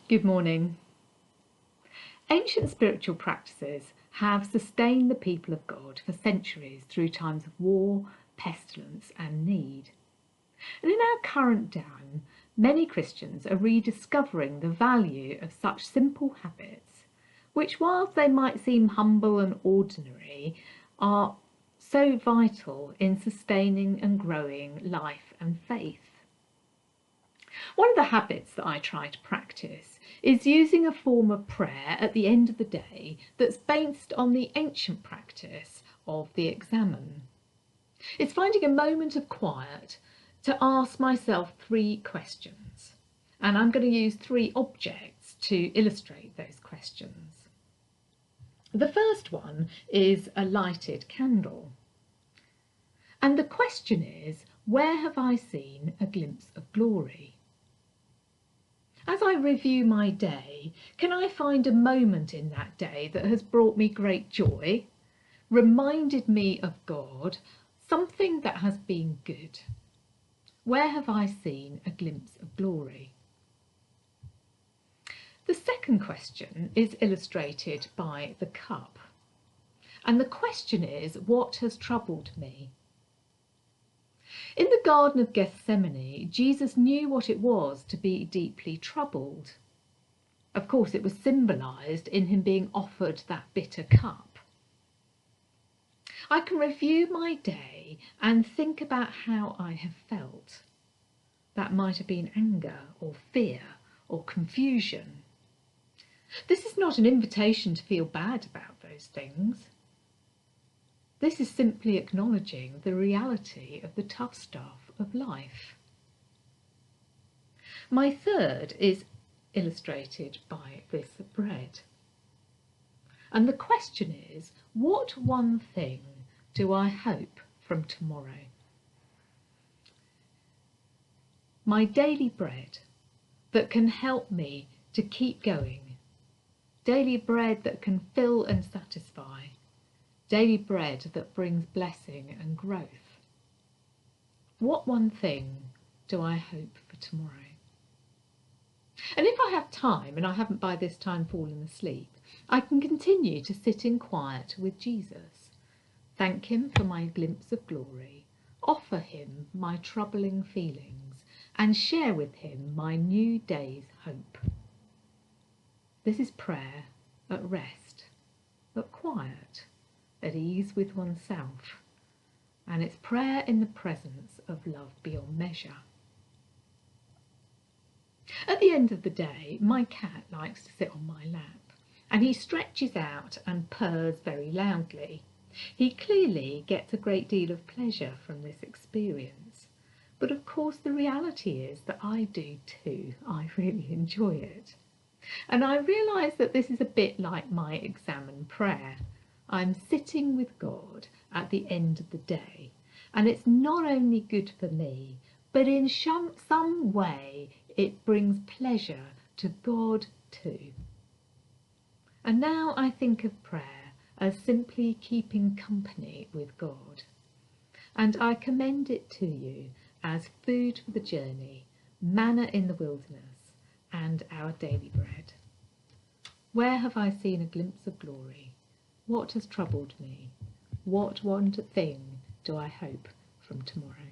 Good morning. Ancient spiritual practices have sustained the people of God for centuries through times of war, pestilence and need. And in our current time, many Christians are rediscovering the value of such simple habits, which, whilst they might seem humble and ordinary, are so vital in sustaining and growing life and faith. One of the habits that I try to practice is using a form of prayer at the end of the day that's based on the ancient practice of the examen. It's finding a moment of quiet to ask myself 3 questions, and I'm going to use 3 objects to illustrate those questions. The first one is a lighted candle, and the question is, where have I seen a glimpse of glory? As I review my day, can I find a moment in that day that has brought me great joy, reminded me of God, something that has been good? Where have I seen a glimpse of glory? The second question is illustrated by the cup. And the question is, what has troubled me? In the Garden of Gethsemane, Jesus knew what it was to be deeply troubled. Of course, it was symbolised in him being offered that bitter cup. I can review my day and think about how I have felt. That might have been anger or fear or confusion. This is not an invitation to feel bad about those things. This is simply acknowledging the reality of the tough stuff of life. My third is illustrated by this bread. And the question is, what one thing do I hope from tomorrow? My daily bread that can help me to keep going. Daily bread that can fill and satisfy. Daily bread that brings blessing and growth. What one thing do I hope for tomorrow? And if I have time, and I haven't by this time fallen asleep, I can continue to sit in quiet with Jesus, thank him for my glimpse of glory, offer him my troubling feelings, and share with him my new day's hope. This is prayer at rest, at quiet, at ease with oneself, and it's prayer in the presence of love beyond measure. At the end of the day, my cat likes to sit on my lap, and he stretches out and purrs very loudly. He clearly gets a great deal of pleasure from this experience, but of course the reality is that I do too. I really enjoy it. And I realise that this is a bit like my examen prayer. I'm sitting with God at the end of the day, and it's not only good for me, but in some way it brings pleasure to God too. And now I think of prayer as simply keeping company with God, and I commend it to you as food for the journey, manna in the wilderness, and our daily bread. Where have I seen a glimpse of glory? What has troubled me? What one thing do I hope from tomorrow?